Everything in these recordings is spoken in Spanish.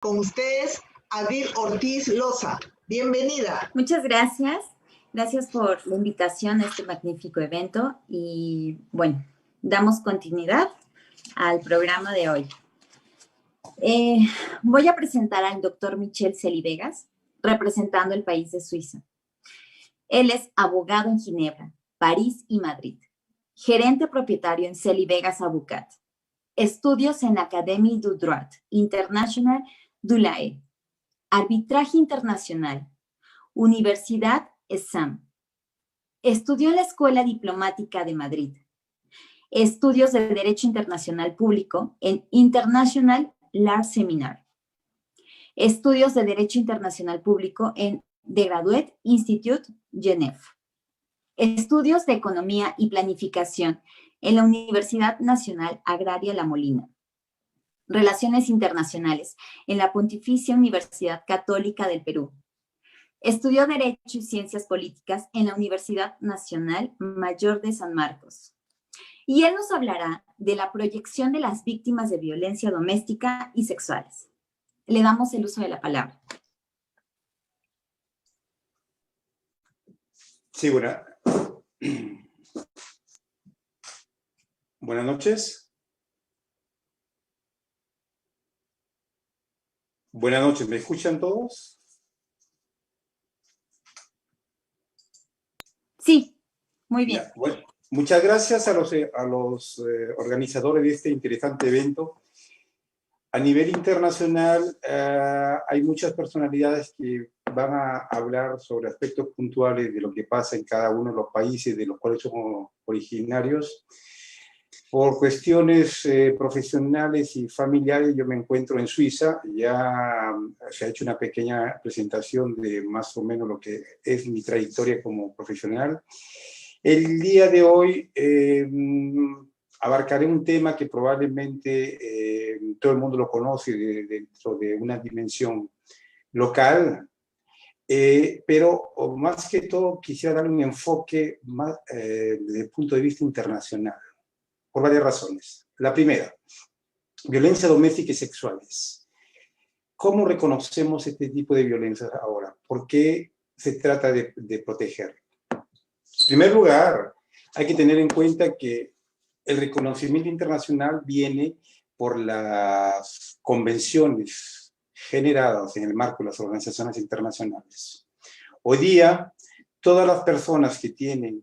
Con ustedes, Adil Ortiz Loza. Bienvenida. Muchas gracias. Gracias por la invitación a este magnífico evento y, bueno, damos continuidad al programa de hoy. Voy a presentar al doctor Michel Celi-Vegas, representando el país de Suiza. Él es abogado en Ginebra, París y Madrid, gerente propietario en Celi-Vegas Avocat, estudios en Académie du Droit International de La Haye, arbitraje internacional, Universidad ESSAM. Estudió en la Escuela Diplomática de Madrid. Estudios de Derecho Internacional Público en International Law Seminar. Estudios de Derecho Internacional Público en The Graduate Institute, Genève. Estudios de Economía y Planificación en la Universidad Nacional Agraria La Molina. Relaciones Internacionales en la Pontificia Universidad Católica del Perú. Estudió Derecho y Ciencias Políticas en la Universidad Nacional Mayor de San Marcos. Y él nos hablará de la proyección de las víctimas de violencia doméstica y sexuales. Le damos el uso de la palabra. Sí, buenas noches. Buenas noches, ¿me escuchan todos? Sí, muy bien. Ya, bueno, muchas gracias a los organizadores de este interesante evento. A nivel internacional hay muchas personalidades que van a hablar sobre aspectos puntuales de lo que pasa en cada uno de los países de los cuales somos originarios. Por cuestiones profesionales y familiares, yo me encuentro en Suiza. Ya se ha hecho una pequeña presentación de más o menos lo que es mi trayectoria como profesional. El día de hoy abarcaré un tema que probablemente todo el mundo lo conoce dentro de una dimensión local, pero más que todo quisiera darle un enfoque más desde el punto de vista internacional, por varias razones. La primera, violencia doméstica y sexuales. ¿Cómo reconocemos este tipo de violencia ahora? ¿Por qué se trata de proteger? En primer lugar, hay que tener en cuenta que el reconocimiento internacional viene por las convenciones generadas en el marco de las organizaciones internacionales. Hoy día, todas las personas que tienen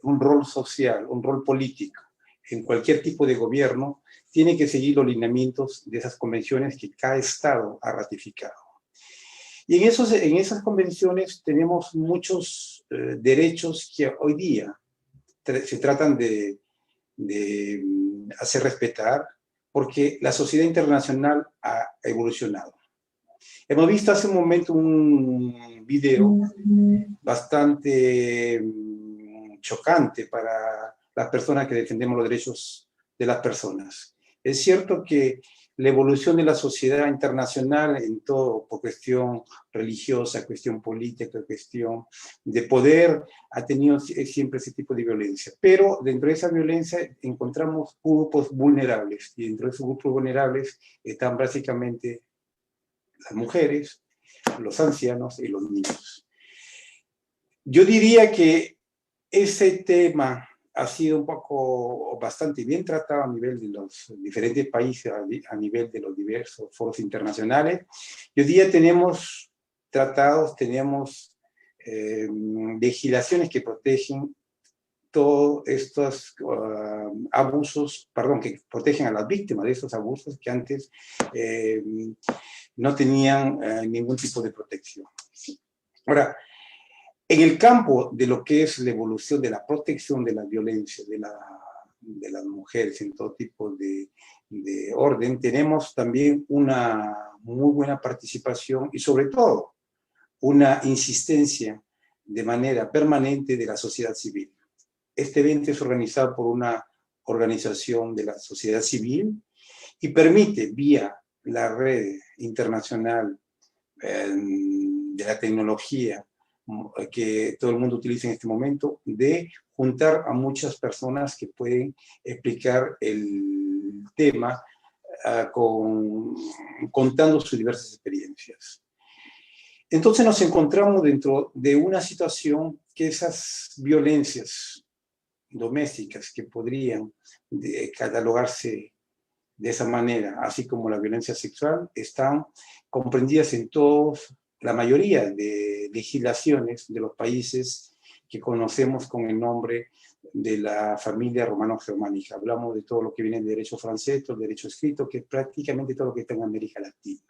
un rol social, un rol político, en cualquier tipo de gobierno, tienen que seguir los lineamientos de esas convenciones que cada Estado ha ratificado. Y en esas convenciones tenemos muchos derechos que hoy día se tratan de hacer respetar, porque la sociedad internacional ha evolucionado. Hemos visto hace un momento un video bastante chocante para las personas que defendemos los derechos de las personas. Es cierto que la evolución de la sociedad internacional en todo, por cuestión religiosa, cuestión política, cuestión de poder, ha tenido siempre ese tipo de violencia. Pero dentro de esa violencia encontramos grupos vulnerables, y dentro de esos grupos vulnerables están básicamente las mujeres, los ancianos y los niños. Yo diría que ese tema ha sido bastante bien tratado a nivel de los diferentes países, a nivel de los diversos foros internacionales. Y hoy día tenemos tratados, tenemos legislaciones que protegen todos estos abusos, que protegen a las víctimas de estos abusos que antes no tenían ningún tipo de protección. Ahora, en el campo de lo que es la evolución de la protección de la violencia de las mujeres en todo tipo de orden, tenemos también una muy buena participación y sobre todo una insistencia de manera permanente de la sociedad civil. Este evento es organizado por una organización de la sociedad civil y permite, vía la red internacional de la tecnología que todo el mundo utiliza en este momento, de juntar a muchas personas que pueden explicar el tema contando sus diversas experiencias. Entonces nos encontramos dentro de una situación que esas violencias domésticas que podrían catalogarse de esa manera, así como la violencia sexual, están comprendidas en la mayoría de legislaciones de los países que conocemos con el nombre de la familia romano-germánica. Hablamos de todo lo que viene del derecho francés, todo el derecho escrito, que es prácticamente todo lo que está en América Latina.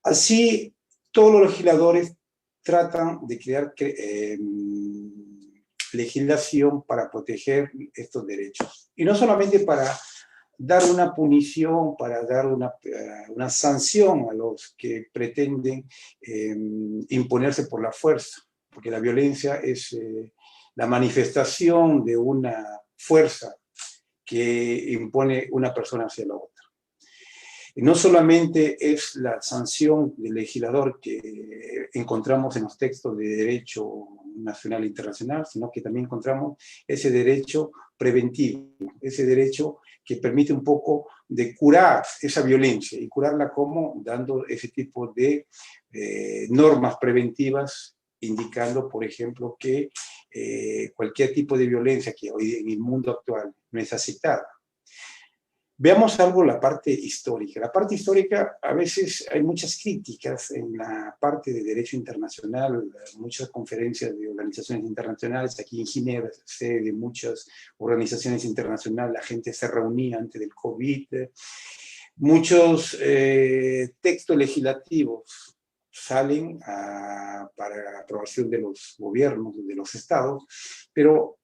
Así, todos los legisladores tratan de crear legislación para proteger estos derechos. Y no solamente para dar una punición, para dar una sanción a los que pretenden imponerse por la fuerza, porque la violencia es la manifestación de una fuerza que impone una persona hacia la otra. Y no solamente es la sanción del legislador que encontramos en los textos de derecho nacional e internacional, sino que también encontramos ese derecho preventivo, ese derecho que permite un poco de curar esa violencia, y curarla como dando ese tipo de normas preventivas, indicando, por ejemplo, que cualquier tipo de violencia que hoy en el mundo actual no es aceptada. Veamos algo la parte histórica. La parte histórica, a veces hay muchas críticas en la parte de derecho internacional, muchas conferencias de organizaciones internacionales. Aquí en Ginebra, sé de muchas organizaciones internacionales, la gente se reunía antes del COVID. Muchos textos legislativos salen para aprobación de los gobiernos, de los estados, pero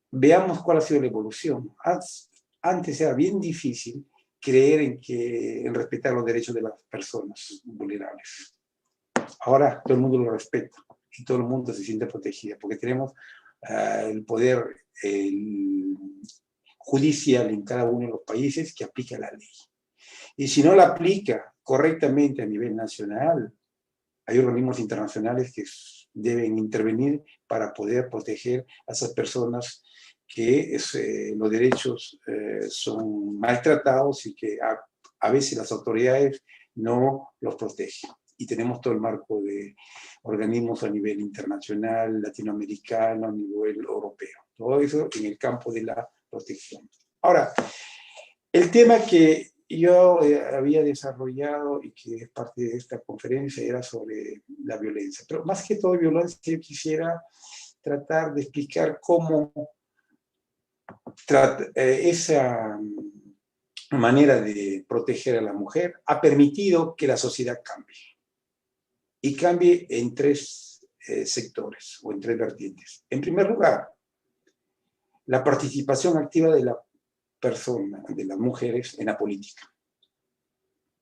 veamos cuál ha sido la evolución. Antes era bien difícil creer en respetar los derechos de las personas vulnerables. Ahora todo el mundo lo respeta y todo el mundo se siente protegido, porque tenemos el poder judicial en cada uno de los países que aplica la ley. Y si no la aplica correctamente a nivel nacional, hay organismos internacionales que deben intervenir para poder proteger a esas personas que los derechos son maltratados y que a veces las autoridades no los protegen. Y tenemos todo el marco de organismos a nivel internacional, latinoamericano, a nivel europeo. Todo eso en el campo de la protección. Ahora, el tema que yo había desarrollado y que es parte de esta conferencia era sobre la violencia. Pero más que todo violencia, yo quisiera tratar de explicar cómo esa manera de proteger a la mujer ha permitido que la sociedad cambie. Y cambie en tres sectores o en tres vertientes. En primer lugar, la participación activa de la persona, de las mujeres, en la política.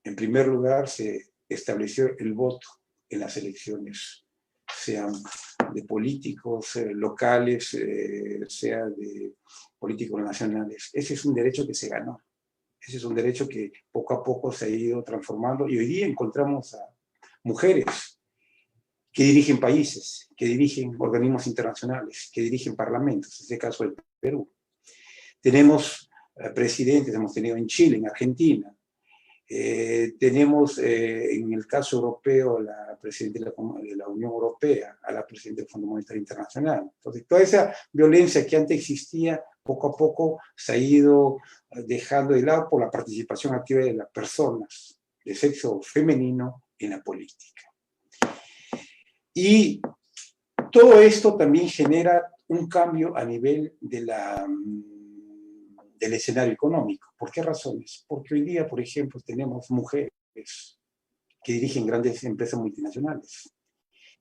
En primer lugar, se estableció el voto en las elecciones, sean de políticos locales, sea de políticos nacionales. Ese es un derecho que se ganó. Ese es un derecho que poco a poco se ha ido transformando, y hoy día encontramos a mujeres que dirigen países, que dirigen organismos internacionales, que dirigen parlamentos, en este caso el Perú. Tenemos presidentes, hemos tenido en Chile, en Argentina. Tenemos en el caso europeo a la presidenta de la Unión Europea, a la presidenta del Fondo Monetario Internacional. Entonces, toda esa violencia que antes existía, poco a poco se ha ido dejando de lado por la participación activa de las personas de sexo femenino en la política. Y todo esto también genera un cambio a nivel del escenario económico. ¿Por qué razones? Porque hoy día, por ejemplo, tenemos mujeres que dirigen grandes empresas multinacionales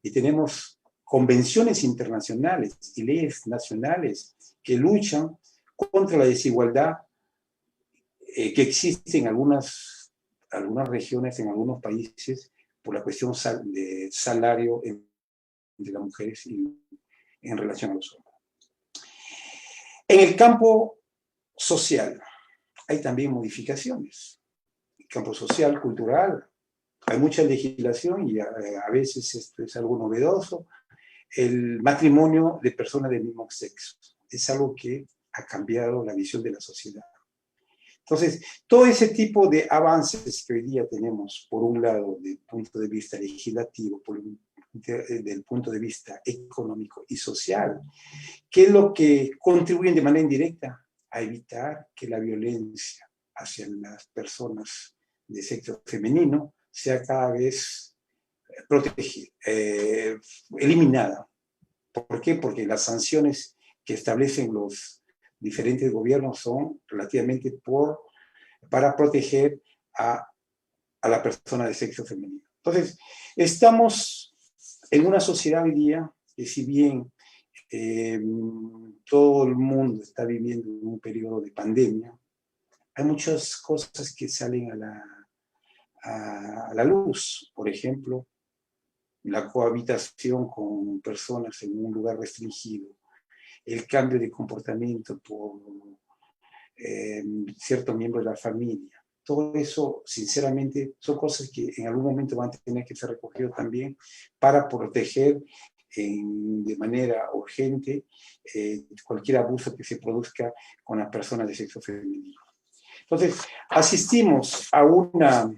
y tenemos convenciones internacionales y leyes nacionales que luchan contra la desigualdad que existe en algunas regiones, en algunos países, por la cuestión de salario entre las mujeres y en relación a los hombres. En el campo social hay también modificaciones. En el campo social, cultural, hay mucha legislación y a veces esto es algo novedoso. El matrimonio de personas del mismo sexo es algo que ha cambiado la visión de la sociedad. Entonces, todo ese tipo de avances que hoy día tenemos, por un lado, desde el punto de vista legislativo, desde el punto de vista económico y social, que es lo que contribuyen de manera indirecta a evitar que la violencia hacia las personas de sexo femenino sea cada vez protegida, eliminada. ¿Por qué? Porque las sanciones que establecen los diferentes gobiernos son relativamente para proteger a la persona de sexo femenino. Entonces, estamos en una sociedad hoy día que, si bien todo el mundo está viviendo un periodo de pandemia, hay muchas cosas que salen a la luz. Por ejemplo, la cohabitación con personas en un lugar restringido, el cambio de comportamiento por ciertos miembros de la familia. Todo eso, sinceramente, son cosas que en algún momento van a tener que ser recogidos también para proteger de manera urgente cualquier abuso que se produzca con las personas de sexo femenino. Entonces, asistimos a una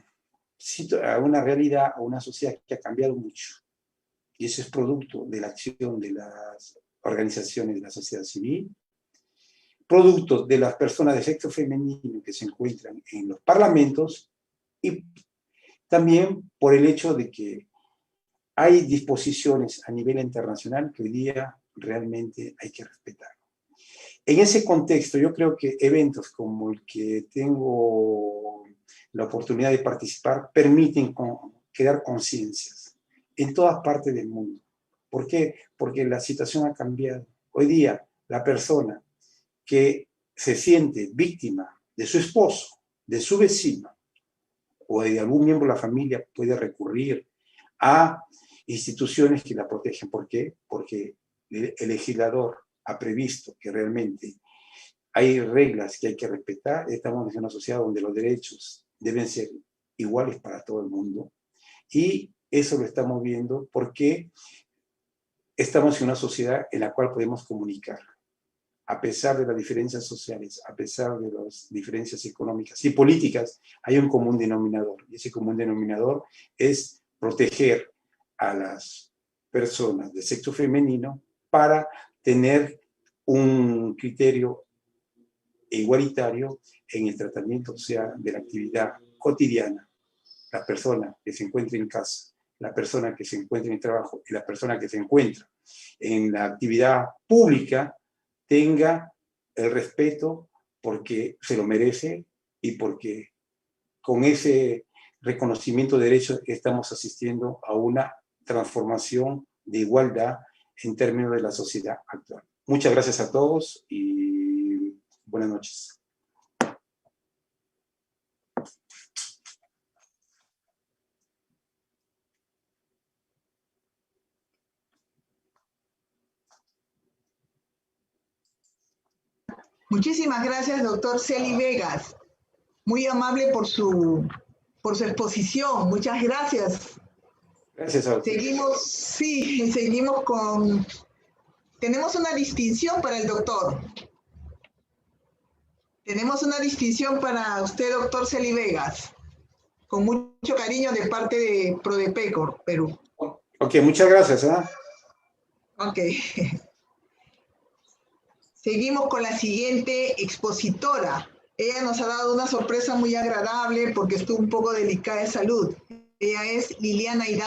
realidad, a una sociedad que ha cambiado mucho. Y eso es producto de la acción de las organizaciones de la sociedad civil, producto de las personas de sexo femenino que se encuentran en los parlamentos, y también por el hecho de que hay disposiciones a nivel internacional que hoy día realmente hay que respetar. En ese contexto, yo creo que eventos como el que tengo la oportunidad de participar permiten crear conciencias en todas partes del mundo. ¿Por qué? Porque la situación ha cambiado. Hoy día, la persona que se siente víctima de su esposo, de su vecino o de algún miembro de la familia puede recurrir a instituciones que la protegen. ¿Por qué? Porque el legislador ha previsto que realmente hay reglas que hay que respetar. Estamos en una sociedad donde los derechos deben ser iguales para todo el mundo, y eso lo estamos viendo porque estamos en una sociedad en la cual podemos comunicar. A pesar de las diferencias sociales, a pesar de las diferencias económicas y políticas, hay un común denominador, y ese común denominador es proteger a las personas de sexo femenino para tener un criterio igualitario en el tratamiento, o sea, de la actividad cotidiana. La persona que se encuentra en casa, la persona que se encuentra en el trabajo y la persona que se encuentra en la actividad pública tenga el respeto porque se lo merece y porque con ese reconocimiento de derechos estamos asistiendo a una transformación de igualdad en términos de la sociedad actual. Muchas gracias a todos y buenas noches. Muchísimas gracias, doctor Celi Vegas. Muy amable por su exposición. Muchas gracias. Gracias a ustedes. Seguimos con... Tenemos una distinción para el doctor. Tenemos una distinción para usted, doctor Celi Vegas, con mucho cariño de parte de Prodepecor, Perú. Ok, muchas gracias. Ok. Seguimos con la siguiente expositora. Ella nos ha dado una sorpresa muy agradable porque estuvo un poco delicada de salud. Ella es Liliana Hidalgo.